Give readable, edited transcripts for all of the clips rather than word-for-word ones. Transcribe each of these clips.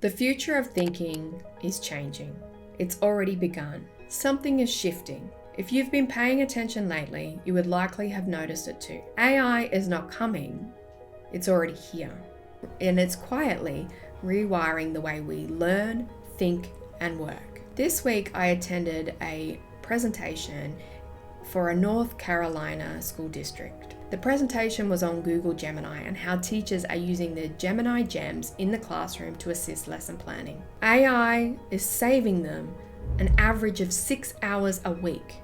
The future of thinking is changing. It's already begun. Something is shifting. If you've been paying attention lately, you would likely have noticed it too. AI is not coming, it's already here. And it's quietly rewiring the way we learn, think, and work. This week I attended a presentation for a North Carolina school district. The presentation was on Google Gemini and how teachers are using the Gemini gems in the classroom to assist lesson planning. AI is saving them an average of 6 hours a week.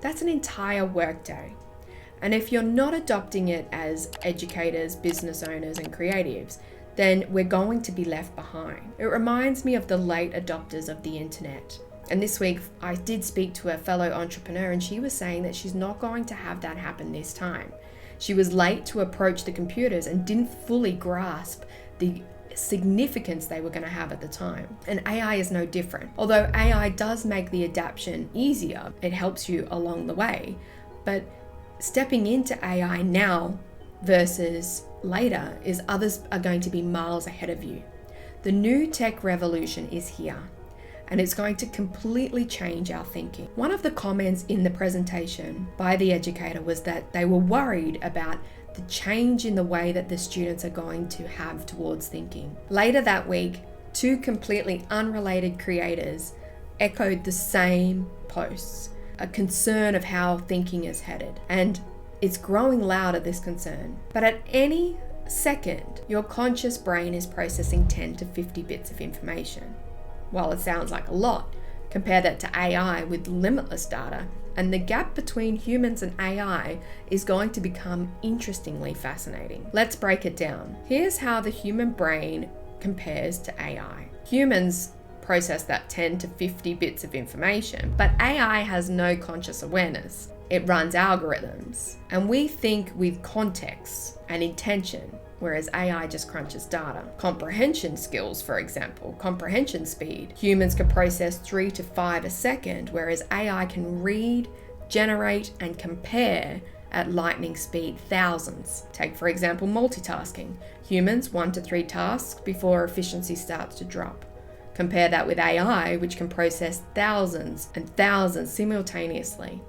That's an entire workday. And if you're not adopting it as educators, business owners, and creatives, then we're going to be left behind. It reminds me of the late adopters of the internet. And this week I did speak to a fellow entrepreneur and she was saying that she's not going to have that happen this time. She was late to approach the computers and didn't fully grasp the significance they were going to have at the time. And AI is no different. Although AI does make the adaptation easier, it helps you along the way. But stepping into AI now versus later is others are going to be miles ahead of you. The new tech revolution is here. And it's going to completely change our thinking. One of the comments in the presentation by the educator was that they were worried about the change in the way that the students are going to have towards thinking. Later that week, two completely unrelated creators echoed the same posts, a concern of how thinking is headed. And it's growing louder, this concern. But at any second, your conscious brain is processing 10 to 50 bits of information. While it sounds like a lot, compare that to AI with limitless data, and the gap between humans and AI is going to become interestingly fascinating. Let's break it down. Here's how the human brain compares to AI. Humans process that 10 to 50 bits of information, but AI has no conscious awareness. It runs algorithms, and we think with context and intention, whereas AI just crunches data. Comprehension skills, for example, comprehension speed. Humans can process 3 to 5 a second, whereas AI can read, generate, and compare at lightning speed thousands. Take, for example, multitasking. Humans 1 to 3 tasks before efficiency starts to drop. Compare that with AI, which can process thousands and thousands simultaneously.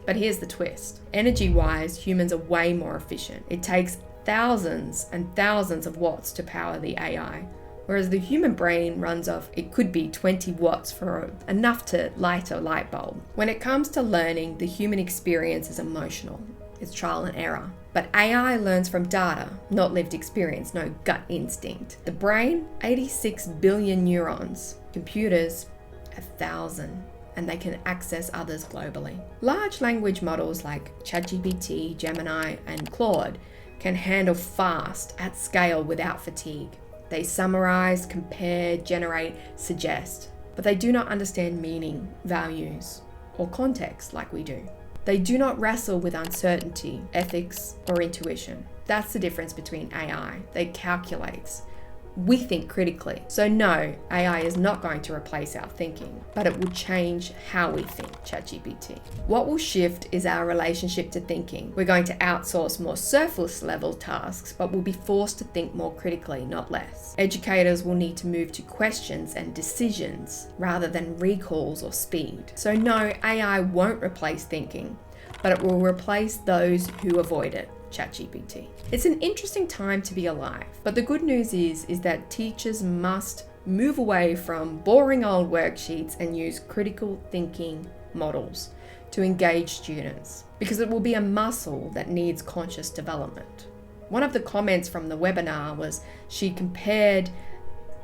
But here's the twist. Energy-wise, humans are way more efficient. It takes thousands and thousands of watts to power the AI, whereas the human brain runs off, it could be 20 watts for enough to light a light bulb. When it comes to learning, the human experience is emotional. It's trial and error. But AI learns from data, not lived experience, no gut instinct. The brain, 86 billion neurons. Computers, 1,000. And they can access others globally. Large language models like ChatGPT, Gemini, and Claude can handle fast at scale without fatigue. They summarize, compare, generate, suggest, but they do not understand meaning, values, or context like we do. They do not wrestle with uncertainty, ethics, or intuition. That's the difference between AI. They calculate. We think critically. So no, AI is not going to replace our thinking, but it will change how we think, ChatGPT. What will shift is our relationship to thinking. We're going to outsource more surface level tasks, but we'll be forced to think more critically, not less. Educators will need to move to questions and decisions rather than recalls or speed. So no, AI won't replace thinking, but it will replace those who avoid it. ChatGPT. It's an interesting time to be alive, but the good news is that teachers must move away from boring old worksheets and use critical thinking models to engage students, because it will be a muscle that needs conscious development. One of the comments from the webinar was she compared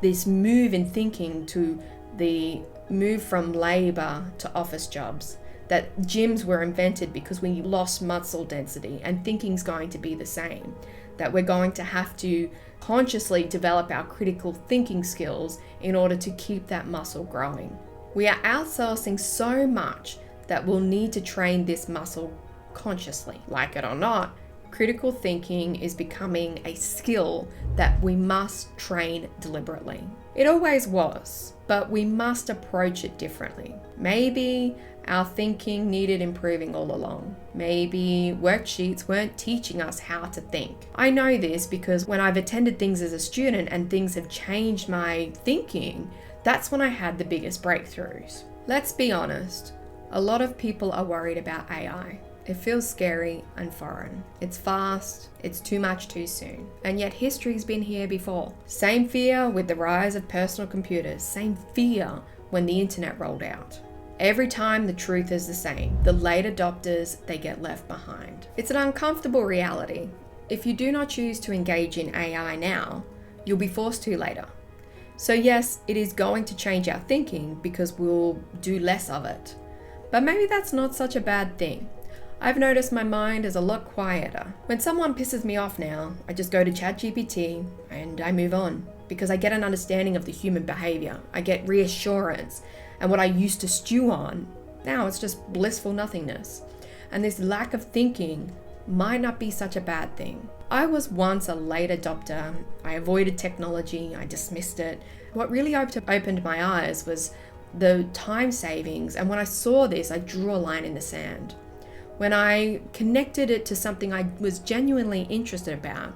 this move in thinking to the move from labor to office jobs. That gyms were invented because we lost muscle density, and thinking's going to be the same. That we're going to have to consciously develop our critical thinking skills in order to keep that muscle growing. We are outsourcing so much that we'll need to train this muscle consciously. Like it or not, critical thinking is becoming a skill that we must train deliberately. It always was, but we must approach it differently. Maybe our thinking needed improving all along. Maybe worksheets weren't teaching us how to think. I know this because when I've attended things as a student and things have changed my thinking, that's when I had the biggest breakthroughs. Let's be honest, a lot of people are worried about AI. It feels scary and foreign. It's fast, it's too much too soon. And yet history's been here before. Same fear with the rise of personal computers, same fear when the internet rolled out. Every time the truth is the same. The late adopters, they get left behind. It's an uncomfortable reality. If you do not choose to engage in AI now, you'll be forced to later. So yes, it is going to change our thinking because we'll do less of it. But maybe that's not such a bad thing. I've noticed my mind is a lot quieter. When someone pisses me off now, I just go to ChatGPT and I move on because I get an understanding of the human behavior. I get reassurance, and what I used to stew on, now it's just blissful nothingness. And this lack of thinking might not be such a bad thing. I was once a late adopter. I avoided technology, I dismissed it. What really opened my eyes was the time savings, and when I saw this, I drew a line in the sand. When I connected it to something I was genuinely interested about,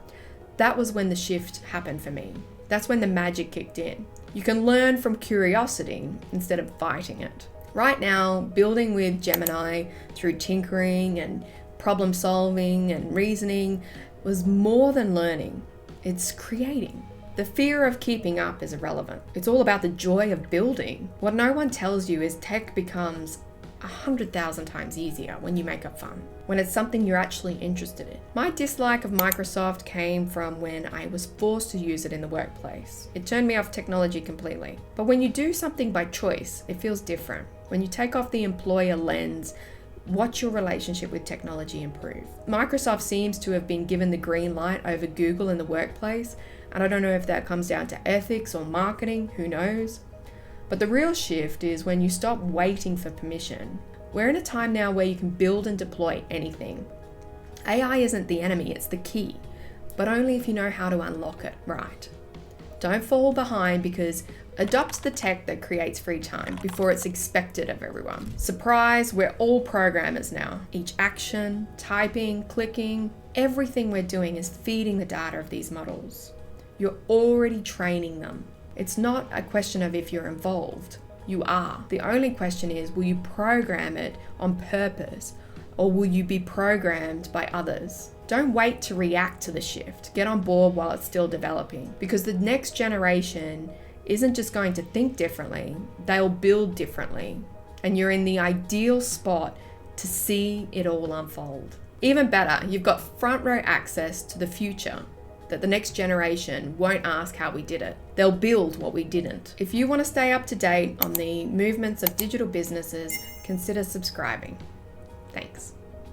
that was when the shift happened for me. That's when the magic kicked in. You can learn from curiosity instead of fighting it. Right now, building with Gemini through tinkering and problem solving and reasoning was more than learning. It's creating. The fear of keeping up is irrelevant. It's all about the joy of building. What no one tells you is tech becomes 100,000 times easier when you make it fun, when it's something you're actually interested in. My dislike of Microsoft came from when I was forced to use it in the workplace. It turned me off technology completely. But when you do something by choice, it feels different. When you take off the employer lens, watch your relationship with technology improve. Microsoft seems to have been given the green light over Google in the workplace, and I don't know if that comes down to ethics or marketing, who knows? But the real shift is when you stop waiting for permission. We're in a time now where you can build and deploy anything. AI isn't the enemy, it's the key, but only if you know how to unlock it right. Don't fall behind, because adopt the tech that creates free time before it's expected of everyone. Surprise, we're all programmers now. Each action, typing, clicking, everything we're doing is feeding the data of these models. You're already training them. It's not a question of if you're involved. You are. The only question is, will you program it on purpose, or will you be programmed by others? Don't wait to react to the shift. Get on board while it's still developing, because the next generation isn't just going to think differently, they'll build differently. And you're in the ideal spot to see it all unfold. Even better, you've got front row access to the future that the next generation won't ask how we did it. They'll build what we didn't. If you want to stay up to date on the movements of digital businesses, consider subscribing. Thanks.